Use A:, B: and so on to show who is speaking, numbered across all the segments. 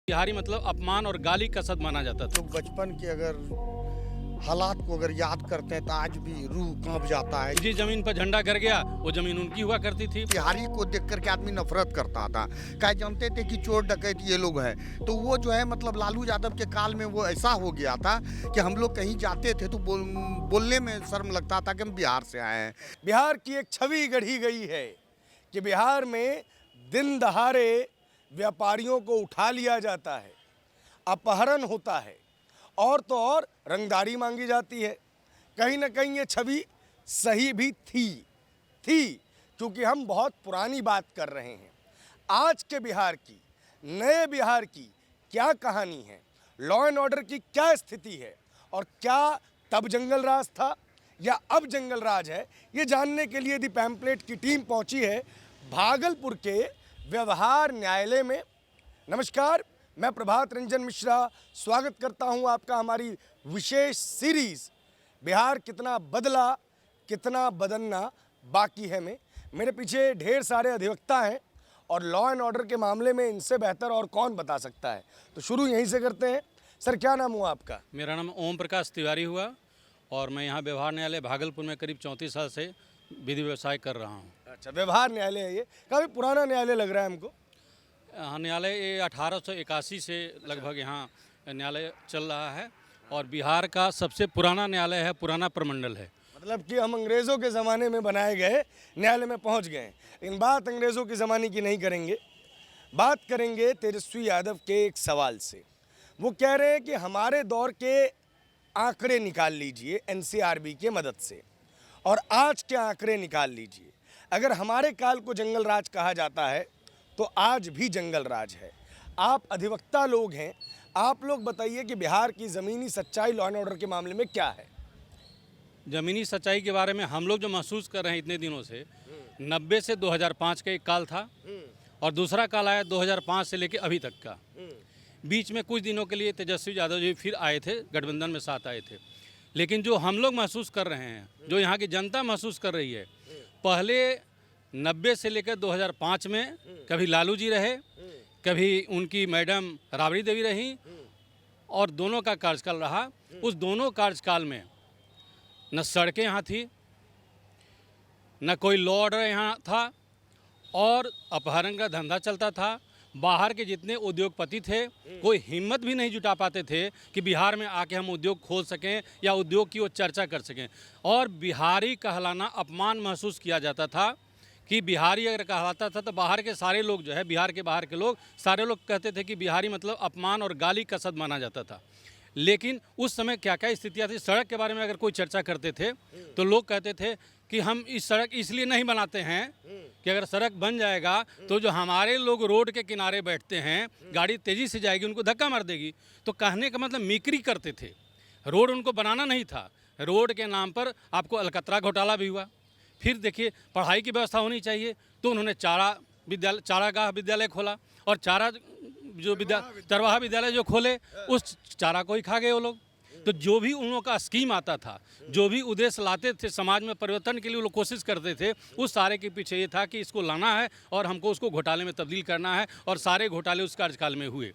A: बिहारी मतलब अपमान और गाली का शब्द माना जाता था।
B: तो बचपन के अगर हालात को अगर याद करते हैं तो आज भी रूह कांप जाता है।
A: जिस जमीन पर झंडा गिर गया वो जमीन उनकी हुआ करती थी।
B: बिहारी को देख करके आदमी नफरत करता था, क्या जानते थे कि चोर डकैत ये लोग हैं। तो वो जो है मतलब लालू यादव के काल में वो ऐसा हो गया था कि हम लोग कहीं जाते थे तो बोलने में शर्म लगता था कि हम बिहार से आए हैं।
C: बिहार की एक छवि गढ़ी गई है कि बिहार में दिन दहाड़े व्यापारियों को उठा लिया जाता है, अपहरण होता है और तो और रंगदारी मांगी जाती है। कहीं ना कहीं ये छवि सही भी थी क्योंकि हम बहुत पुरानी बात कर रहे हैं। आज के बिहार की, नए बिहार की क्या कहानी है, लॉ एंड ऑर्डर की क्या स्थिति है और क्या तब जंगल राज था या अब जंगल राज है, ये जानने के लिए दी पैम्पलेट की टीम पहुंची है भागलपुर के व्यवहार न्यायालय में। नमस्कार, मैं प्रभात रंजन मिश्रा स्वागत करता हूं आपका हमारी विशेष सीरीज बिहार कितना बदला, कितना बदलना बाकी है में। मेरे पीछे ढेर सारे अधिवक्ता हैं और लॉ एंड ऑर्डर के मामले में इनसे बेहतर और कौन बता सकता है। तो शुरू यहीं से करते हैं। सर, क्या नाम हुआ आपका?
A: मेरा नाम ओम प्रकाश तिवारी हुआ और मैं यहाँ व्यवहार न्यायालय भागलपुर में करीब 34 साल से विधि व्यवसाय कर रहा हूँ।
C: अच्छा, व्यवहार न्यायालय है ये, काफ़ी पुराना न्यायालय लग रहा है हमको।
A: न्यायालय ये 1881 से लगभग यहाँ न्यायालय चल रहा है और बिहार का सबसे पुराना न्यायालय है, पुराना प्रमंडल है।
C: मतलब कि हम अंग्रेज़ों के ज़माने में बनाए गए न्यायालय में पहुंच गए। लेकिन बात अंग्रेज़ों के ज़माने की नहीं करेंगे, बात करेंगे तेजस्वी यादव के एक सवाल से। वो कह रहे हैं कि हमारे दौर के आंकड़े निकाल लीजिए एनसीआरबी की मदद से और आज के आंकड़े निकाल लीजिए। अगर हमारे काल को जंगल राज कहा जाता है तो आज भी जंगल राज है। आप अधिवक्ता लोग हैं, आप लोग बताइए कि बिहार की ज़मीनी सच्चाई लॉ एंड ऑर्डर के मामले में क्या है?
A: ज़मीनी सच्चाई के बारे में हम लोग जो महसूस कर रहे हैं इतने दिनों से, 90 से 2005 का एक काल था और दूसरा काल आया 2005 से लेकर अभी तक का। बीच में कुछ दिनों के लिए तेजस्वी यादव जी फिर आए थे, गठबंधन में साथ आए थे। लेकिन जो हम लोग महसूस कर रहे हैं, जो यहाँ की जनता महसूस कर रही है, पहले 90 से लेकर 2005 में कभी लालू जी रहे, कभी उनकी मैडम राबड़ी देवी रहीं और दोनों का कार्यकाल रहा। उस दोनों कार्यकाल में न सड़कें यहाँ थी, न कोई लॉ ऑर्डर यहाँ था और अपहरण का धंधा चलता था। बाहर के जितने उद्योगपति थे कोई हिम्मत भी नहीं जुटा पाते थे कि बिहार में आके हम उद्योग खोल सकें या उद्योग की वो चर्चा कर सकें। और बिहारी कहलाना अपमान महसूस किया जाता था कि बिहारी अगर कहलाता था तो बाहर के सारे लोग जो है, बिहार के बाहर के लोग सारे लोग कहते थे कि बिहारी मतलब अपमान और गाली का शब्द माना जाता था। लेकिन उस समय क्या क्या स्थितियाँ थी, सड़क के बारे में अगर कोई चर्चा करते थे तो लोग कहते थे कि हम इस सड़क इसलिए नहीं बनाते हैं कि अगर सड़क बन जाएगा तो जो हमारे लोग रोड के किनारे बैठते हैं, गाड़ी तेज़ी से जाएगी, उनको धक्का मार देगी। तो कहने का मतलब मिक्री करते थे, रोड उनको बनाना नहीं था। रोड के नाम पर आपको अलकतरा घोटाला भी हुआ। फिर देखिए, पढ़ाई की व्यवस्था होनी चाहिए तो उन्होंने चारागाह विद्यालय खोला और चरवाहा विद्यालय जो खोले उस चारा को ही खा गए वो लोग। तो जो भी उन लोगों का स्कीम आता था, जो भी उद्देश्य लाते थे समाज में परिवर्तन के लिए, वो लोग कोशिश करते थे, उस सारे के पीछे ये था कि इसको लाना है और हमको उसको घोटाले में तब्दील करना है। और सारे घोटाले उस कार्यकाल में हुए।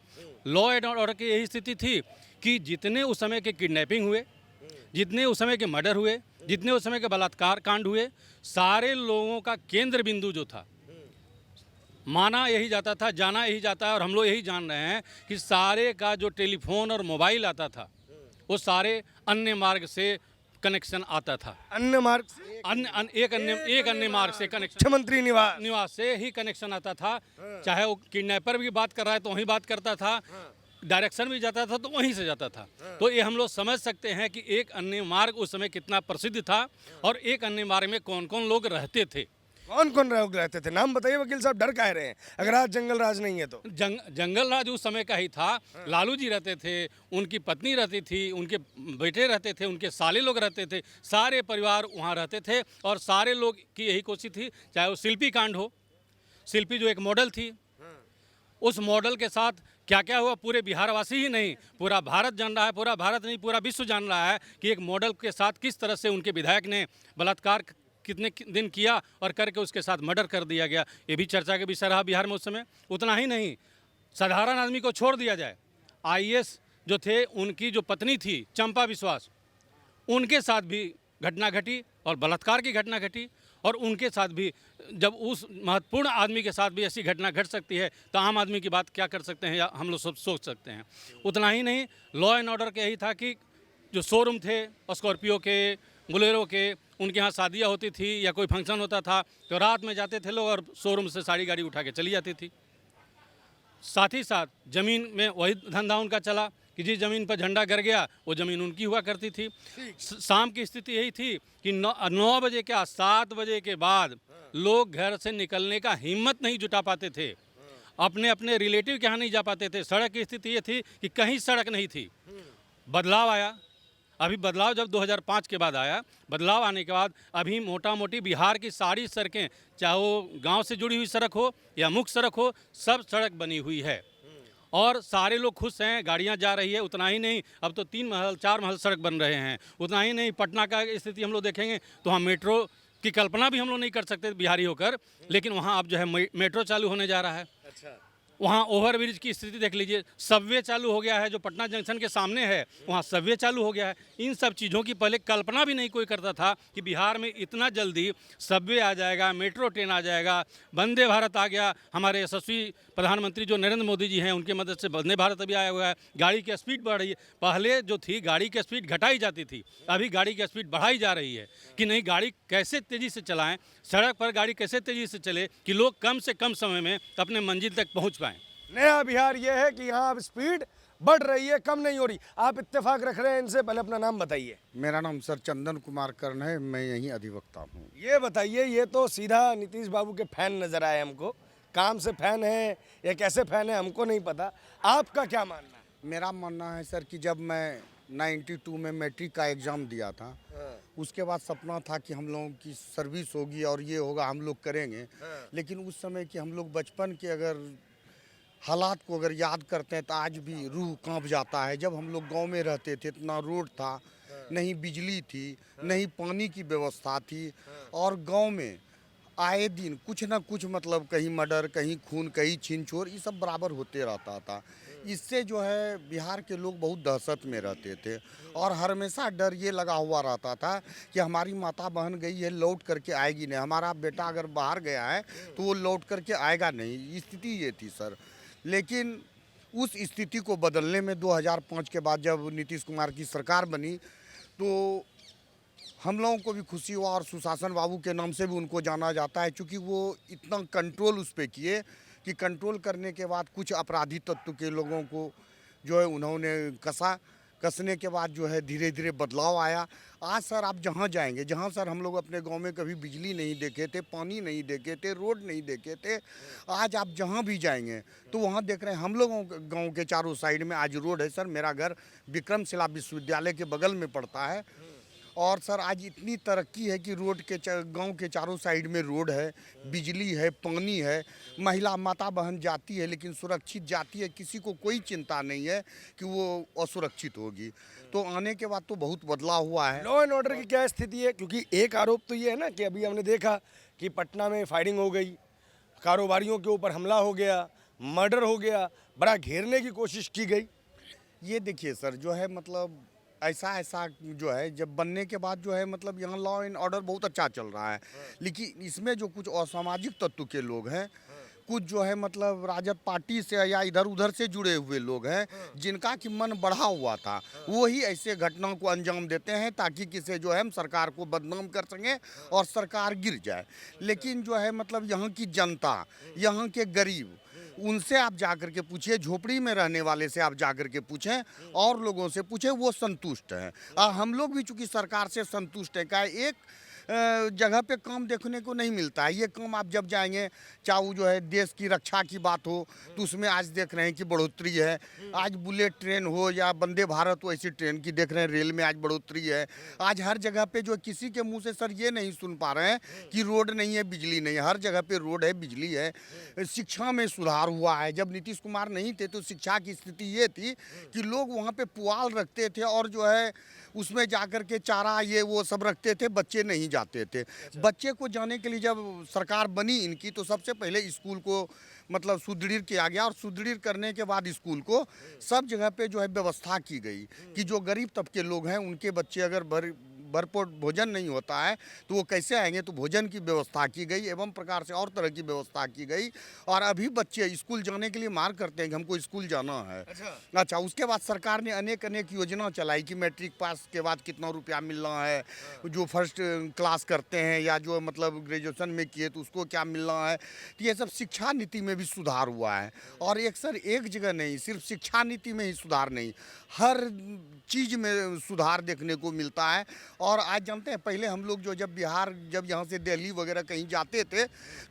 A: लॉ एंड ऑर्डर की यही स्थिति थी कि जितने उस समय के किडनैपिंग हुए, जितने उस समय के मर्डर हुए, जितने उस समय के बलात्कार कांड हुए, सारे लोगों का केंद्र बिंदु जो था, माना यही जाता था, जाना यही जाता है और हम लोग यही जान रहे हैं कि सारे का जो टेलीफोन और मोबाइल आता था वो सारे अन्य मार्ग से कनेक्शन आता था।
C: अन्य मार्ग से?
A: एक अन्य मार्ग से कनेक्शन,
C: मुख्यमंत्री
A: निवास से ही कनेक्शन आता था। चाहे वो किडनैपर भी बात कर रहा है तो वहीं बात करता था, डायरेक्शन भी जाता था तो वहीं से जाता था। तो ये हम लोग समझ सकते हैं कि एक अन्य मार्ग उस समय कितना प्रसिद्ध था और एक अन्य मार्ग में कौन कौन लोग रहते थे।
C: कौन कौन लोग रहते थे? नाम बताइए वकील साहब, डर काहे रहे हैं अगर आज जंगल राज नहीं है तो?
A: जंगल राज उस समय का ही था। लालू जी रहते थे, उनकी पत्नी रहती थी, उनके बेटे रहते थे, उनके साले लोग रहते थे, सारे परिवार वहाँ रहते थे और सारे लोग की यही कोशिश थी। चाहे वो शिल्पी कांड हो, शिल्पी जो एक मॉडल थी, उस मॉडल के साथ क्या क्या हुआ पूरे बिहारवासी ही नहीं, पूरा भारत जान रहा है, पूरा भारत नहीं पूरा विश्व जान रहा है कि एक मॉडल के साथ किस तरह से उनके विधायक ने बलात्कार कितने दिन किया और करके उसके साथ मर्डर कर दिया गया। ये भी चर्चा के विषय रहा बिहार में उस समय। उतना ही नहीं, साधारण आदमी को छोड़ दिया जाए, आईएएस जो थे उनकी जो पत्नी थी चंपा विश्वास, उनके साथ भी घटना घटी और बलात्कार की घटना घटी, और उनके साथ भी जब उस महत्वपूर्ण आदमी के साथ भी ऐसी घटना घट सकती है तो आम आदमी की बात क्या कर सकते हैं या हम लोग सब सोच सकते हैं। उतना ही नहीं, लॉ एंड ऑर्डर का यही था कि जो शोरूम थे स्कॉर्पियो के, बोलेरो के, उनके यहाँ शादियाँ होती थी या कोई फंक्शन होता था तो रात में जाते थे लोग और शोरूम से सारी गाड़ी उठा के चली जाती थी। साथ ही साथ ज़मीन में वही धंधा उनका चला कि जिस ज़मीन पर झंडा गिर गया वो ज़मीन उनकी हुआ करती थी। शाम की स्थिति यही थी कि 9 बजे क्या 7 बजे के बाद लोग घर से निकलने का हिम्मत नहीं जुटा पाते थे, अपने अपने रिलेटिव के यहाँ नहीं जा पाते थे। सड़क की स्थिति ये थी कि कहीं सड़क नहीं थी। बदलाव आया, अभी बदलाव जब 2005 के बाद आया, बदलाव आने के बाद अभी मोटा मोटी बिहार की सारी सड़कें, चाहे वो गांव से जुड़ी हुई सड़क हो या मुख्य सड़क हो, सब सड़क बनी हुई है और सारे लोग खुश हैं, गाड़ियां जा रही है। उतना ही नहीं, अब तो 3 महल 4 महल सड़क बन रहे हैं। उतना ही नहीं, पटना का स्थिति हम लोग देखेंगे तो वहाँ मेट्रो की कल्पना भी हम लोग नहीं कर सकते बिहारी होकर, लेकिन वहाँ अब जो है मेट्रो चालू होने जा रहा है।
C: अच्छा,
A: वहाँ ओवरब्रिज की स्थिति देख लीजिए, सबवे चालू हो गया है, जो पटना जंक्शन के सामने है वहाँ सबवे चालू हो गया है। इन सब चीज़ों की पहले कल्पना भी नहीं कोई करता था कि बिहार में इतना जल्दी सबवे आ जाएगा, मेट्रो ट्रेन आ जाएगा, वंदे भारत आ गया। हमारे यशस्वी प्रधानमंत्री जो नरेंद्र मोदी जी हैं उनकी मदद से वंदे भारत अभी आया हुआ है। गाड़ी की स्पीड बढ़ रही है, पहले जो थी गाड़ी की स्पीड घटाई जाती थी, अभी गाड़ी की स्पीड बढ़ाई जा रही है कि नहीं, गाड़ी कैसे तेज़ी से चलाएँ, सड़क पर गाड़ी कैसे तेज़ी से चले कि लोग कम से कम समय में अपने मंजिल तक पहुँच पाएँ।
C: नया बिहार ये है कि यहाँ अब स्पीड बढ़ रही है, कम नहीं हो रही। आप इत्तेफाक रख रहे हैं इनसे, पहले अपना नाम बताइए।
B: मेरा नाम सर चंदन कुमार कर्ण है, मैं यहीं अधिवक्ता हूँ।
C: ये बताइए, ये तो सीधा नीतीश बाबू के फैन नजर आए हमको, काम से फैन है या कैसे फैन है हमको नहीं पता, आपका क्या मानना है?
B: मेरा मानना है सर कि जब मैं 92 में मैट्रिक का एग्ज़ाम दिया था, उसके बाद सपना था कि हम लोगों की सर्विस होगी और ये होगा, हम लोग करेंगे। लेकिन उस समय कि हम लोग बचपन के अगर हालात को अगर याद करते हैं तो आज भी रूह कांप जाता है। जब हम लोग गांव में रहते थे, इतना रोड था, नहीं बिजली थी, नहीं पानी की व्यवस्था थी, और गांव में आए दिन कुछ ना कुछ मतलब कहीं मर्डर, कहीं खून, कहीं छीन छोर, ये सब बराबर होते रहता था। इससे जो है बिहार के लोग बहुत दहशत में रहते थे और हमेशा डर ये लगा हुआ रहता था कि हमारी माता बहन गई है, लौट करके आएगी नहीं, हमारा बेटा अगर बाहर गया है तो वो लौट करके आएगा नहीं। स्थिति ये थी सर। लेकिन उस स्थिति को बदलने में 2005 के बाद जब नीतीश कुमार की सरकार बनी तो हम लोगों को भी खुशी हुआ, और सुशासन बाबू के नाम से भी उनको जाना जाता है, क्योंकि वो इतना कंट्रोल उस पर किए कि कंट्रोल करने के बाद कुछ अपराधी तत्व के लोगों को जो है उन्होंने कसने के बाद जो है धीरे धीरे बदलाव आया। आज सर आप जहाँ जाएंगे, जहाँ सर हम लोग अपने गांव में कभी बिजली नहीं देखे थे, पानी नहीं देखे थे, रोड नहीं देखे थे, आज आप जहाँ भी जाएंगे तो वहाँ देख रहे हैं हम लोगों गांव के चारों साइड में आज रोड है। सर मेरा घर विक्रमशिला विश्वविद्यालय के बगल में पड़ता है, और सर आज इतनी तरक्की है कि रोड के गांव के चारों साइड में रोड है, बिजली है, पानी है, महिला माता बहन जाती है लेकिन सुरक्षित जाती है, किसी को कोई चिंता नहीं है कि वो असुरक्षित होगी। तो आने के बाद तो बहुत बदलाव हुआ है।
C: लॉ एंड ऑर्डर की क्या स्थिति है? क्योंकि एक आरोप तो ये है ना कि अभी हमने देखा कि पटना में फायरिंग हो गई, कारोबारियों के ऊपर हमला हो गया, मर्डर हो गया, बड़ा घेरने की कोशिश की गई।
B: ये देखिए सर, जो है मतलब ऐसा जो है जब बनने के बाद जो है मतलब यहाँ लॉ एंड ऑर्डर बहुत अच्छा चल रहा है, लेकिन इसमें जो कुछ असामाजिक तत्व के लोग हैं, कुछ जो है मतलब राजद पार्टी से या इधर उधर से जुड़े हुए लोग हैं, जिनका कि मन बढ़ा हुआ था, वो ही ऐसे घटनाओं को अंजाम देते हैं ताकि किसी जो है हम सरकार को बदनाम कर सकें और सरकार गिर जाए। लेकिन जो है मतलब यहाँ की जनता, यहाँ के गरीब, उनसे आप जाकर के पूछिए, झोपड़ी में रहने वाले से आप जाकर के पूछें और लोगों से पूछें, वो संतुष्ट हैं। हम लोग भी चूँकि सरकार से संतुष्ट हैं। क्या एक जगह पे काम देखने को नहीं मिलता है, ये काम आप जब जाएंगे, चाहे वो जो है देश की रक्षा की बात हो तो उसमें आज देख रहे हैं कि बढ़ोतरी है। आज बुलेट ट्रेन हो या वंदे भारत हो, ऐसी ट्रेन की देख रहे हैं, रेल में आज बढ़ोतरी है। आज हर जगह पे जो किसी के मुंह से सर ये नहीं सुन पा रहे हैं कि रोड नहीं है, बिजली नहीं है। हर जगह पे रोड है, बिजली है। शिक्षा में सुधार हुआ है। जब नीतीश कुमार नहीं थे तो शिक्षा की स्थिति ये थी कि लोग वहाँ पे पुआल रखते थे और जो है उसमें जाकर के चारा ये वो सब रखते थे, बच्चे नहीं जाते थे। बच्चे को जाने के लिए जब सरकार बनी इनकी तो सबसे पहले स्कूल को मतलब सुदृढ़ किया गया और सुदृढ़ करने के बाद स्कूल को सब जगह पे जो है व्यवस्था की गई कि जो गरीब तबके लोग हैं उनके बच्चे अगर भरपूर भोजन नहीं होता है तो वो कैसे आएंगे, तो भोजन की व्यवस्था की गई एवं प्रकार से और तरह की व्यवस्था की गई। और अभी बच्चे स्कूल जाने के लिए मार करते हैं कि हमको स्कूल जाना है। अच्छा, उसके बाद सरकार ने अनेक अनेक योजना चलाई कि मैट्रिक पास के बाद कितना रुपया मिल रहा है, जो फर्स्ट क्लास करते हैं या जो मतलब ग्रेजुएशन में किए तो उसको क्या मिल रहा है। तो ये सब शिक्षा नीति में भी सुधार हुआ है। और एक जगह नहीं, सिर्फ शिक्षा नीति में ही सुधार नहीं, हर चीज़ में सुधार देखने को मिलता है। और आज जानते हैं पहले हम लोग जो जब यहाँ से दिल्ली वगैरह कहीं जाते थे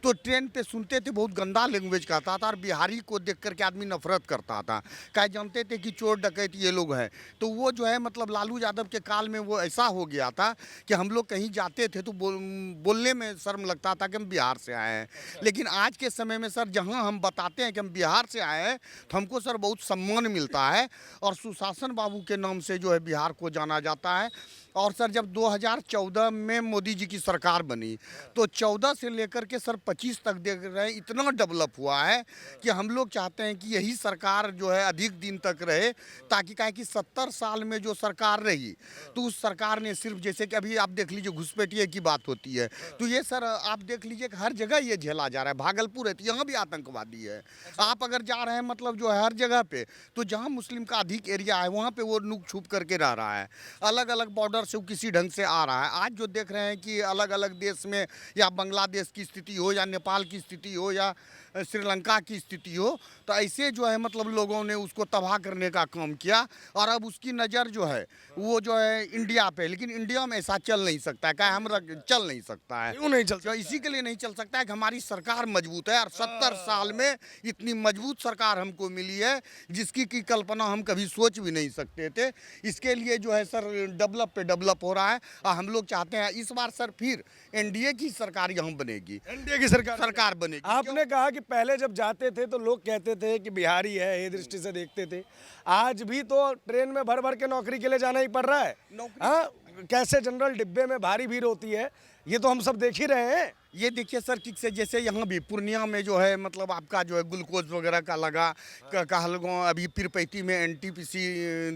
B: तो ट्रेन पे सुनते थे बहुत गंदा लैंग्वेज कहता था और बिहारी को देख करके आदमी नफरत करता था। क्या जानते थे कि चोर डकैत ये लोग हैं। तो वो जो है मतलब लालू यादव के काल में वो ऐसा हो गया था कि हम लोग कहीं जाते थे तो बोलने में शर्म लगता था कि हम बिहार से आए हैं। लेकिन आज के समय में सर जहाँ हम बताते हैं कि हम बिहार से आए हैं तो हमको सर बहुत सम्मान मिलता है और सुशासन बाबू के नाम से जो है बिहार को जाना जाता है। और सर जब 2014 में मोदी जी की सरकार बनी तो 14 से लेकर के सर 25 तक देख रहे हैं इतना डेवलप हुआ है कि हम लोग चाहते हैं कि यही सरकार जो है अधिक दिन तक रहे, ताकि क्या है कि 70 साल में जो सरकार रही तो उस सरकार ने सिर्फ जैसे कि अभी आप देख लीजिए घुसपैठिए की बात होती है तो ये सर आप देख लीजिए कि हर जगह ये झेला जा रहा है। भागलपुर है तो यहाँ भी आतंकवादी है। आप अगर जा रहे हैं मतलब जो है हर जगह पे तो जहाँ मुस्लिम का अधिक एरिया है वहाँ पे वो नुक छुप करके रह रहा है, अलग अलग बॉर्डर से किसी ढंग से आ रहा है। आज जो देख रहे हैं कि अलग अलग देश में या बांग्लादेश की स्थिति हो या नेपाल की स्थिति हो या श्रीलंका की स्थिति हो तो ऐसे जो है मतलब लोगों ने उसको तबाह करने का काम किया और अब उसकी नज़र जो है वो जो है इंडिया पे। लेकिन इंडिया में ऐसा चल नहीं सकता है, क्या हम चल नहीं सकता है।
C: क्यों नहीं चल सकता?
B: इसी के लिए नहीं चल सकता है कि हमारी सरकार मजबूत है और 70 साल में इतनी मजबूत सरकार हमको मिली है जिसकी की कल्पना हम कभी सोच भी नहीं सकते थे। इसके लिए जो है सर डेवलप पे डेवलप हो रहा है और हम लोग चाहते हैं इस बार सर फिर एनडीए की सरकार यहाँ बनेगी,
C: एनडीए की सरकार
B: बनेगी।
C: आपने कहा कि पहले जब जाते थे तो लोग कहते थे कि बिहारी है, ये दृष्टि से देखते थे। आज भी तो ट्रेन में भर भर के नौकरी के लिए जाना ही पड़ रहा है। हाँ, कैसे जनरल डिब्बे में भारी भीड़ होती है ये तो हम सब देख ही रहे हैं।
B: ये देखिए सर किक से जैसे यहाँ भी पूर्णिया में जो है मतलब आपका जो है ग्लूकोज वगैरह का लगा कहलगांव अभी पीरपैती में एनटीपीसी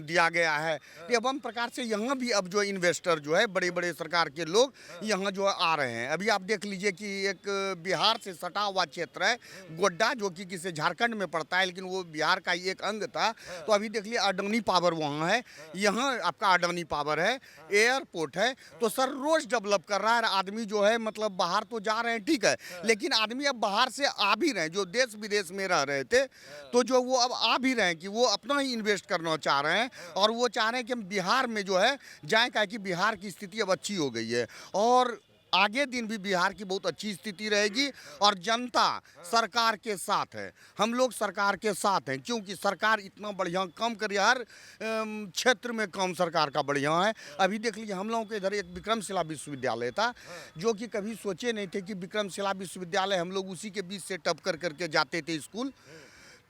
B: दिया गया है। एवं प्रकार से यहाँ भी अब जो इन्वेस्टर जो है बड़े बड़े सरकार के लोग यहाँ जो आ रहे हैं। अभी आप देख लीजिए कि एक बिहार से सटा हुआ क्षेत्र है गोड्डा जो कि किसी झारखंड में पड़ता है लेकिन वो बिहार का ही एक अंग था। तो अभी देख लीजिए अडानी पावर वहाँ है, यहाँ आपका अडानी पावर है, एयरपोर्ट है। तो सर रोज़ डेवलप कर रहा है आदमी जो है मतलब बाहर तो जा रहे हैं ठीक है लेकिन आदमी अब बाहर से आ भी रहे हैं जो देश विदेश में रह रहे थे तो जो वो अब आ भी रहे हैं कि वो अपना ही इन्वेस्ट करना चाह रहे हैं और वो चाह रहे हैं कि हम बिहार में जो है जाएं क्या कि बिहार की स्थिति अब अच्छी हो गई है और आगे दिन भी बिहार की बहुत अच्छी स्थिति रहेगी और जनता सरकार के साथ है। हम लोग सरकार के साथ हैं क्योंकि सरकार इतना बढ़िया काम कर रही है, हर क्षेत्र में काम सरकार का बढ़िया है। अभी देख लीजिए हम लोगों के इधर एक विक्रमशिला विश्वविद्यालय था जो कि कभी सोचे नहीं थे कि विक्रमशिला विश्वविद्यालय हम लोग उसी के बीच से टप कर करके जाते थे स्कूल।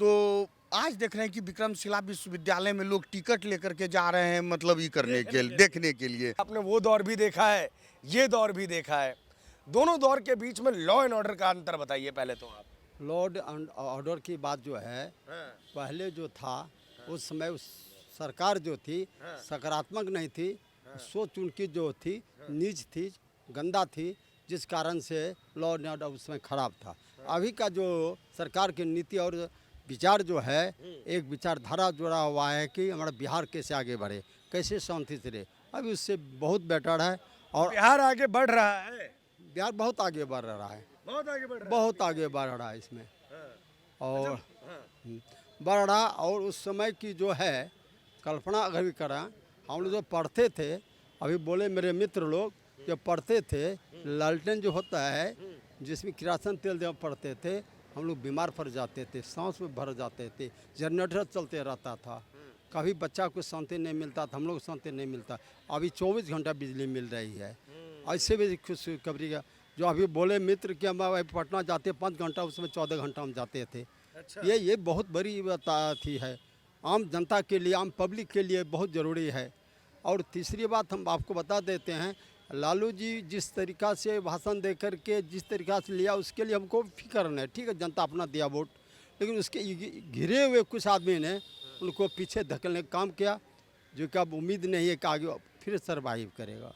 B: तो आज देख रहे हैं कि विक्रमशिला विश्वविद्यालय में लोग टिकट लेकर के जा रहे हैं मतलब ये करने के लिए देखने के लिए।
C: आपने वो दौर भी देखा है, ये दौर भी देखा है, दोनों दौर के बीच में लॉ एंड ऑर्डर का अंतर बताइए पहले तो आप।
D: लॉ एंड ऑर्डर की बात जो है पहले जो था उस समय उस सरकार जो थी सकारात्मक नहीं थी, सोच उनकी जो थी नीच थी, गंदा थी, जिस कारण से लॉ एंड ऑर्डर उस समय खराब था। अभी का जो सरकार की नीति और विचार जो है एक विचारधारा जुड़ा हुआ है कि हमारा बिहार कैसे आगे बढ़े, कैसे शांति से रहे, अभी उससे बहुत बेटर है। और
C: बिहार आगे बढ़ रहा है,
D: बिहार बहुत आगे बढ़ रहा है,
C: बहुत आगे बढ़ रहा है,
D: बहुत आगे बढ़ रहा है इसमें और बढ़ रहा। और उस समय की जो है कल्पना अगर भी करें, हम लोग जो पढ़ते थे, अभी बोले मेरे मित्र लोग जो पढ़ते थे, लालटेन जो होता है जिसमें किरासन तेल जब पढ़ते थे हम लोग बीमार पड़ जाते थे, सांस में भर जाते थे, जनरेटर चलते रहता था, कभी बच्चा को शांति नहीं मिलता था, हम लोग को शांति नहीं मिलता। अभी 24 घंटा बिजली मिल रही है। ऐसे भी खुशखबरी का जो अभी बोले मित्र कि हम पटना जाते 5 घंटा, उसमें 14 घंटा हम जाते थे। अच्छा। ये बहुत बड़ी थी है, आम जनता के लिए, आम पब्लिक के लिए बहुत ज़रूरी है। और तीसरी बात हम आपको बता देते हैं लालू जी जिस तरीक़ा से भाषण दे कर के जिस तरीक़ा से लिया उसके लिए हमको फिक्र नहीं, ठीक है, जनता अपना दिया वोट, लेकिन उसके घिरे हुए कुछ आदमी ने उनको पीछे धकेलने का काम किया, जो कि अब उम्मीद नहीं है कि आगे फिर सर्वाइव करेगा।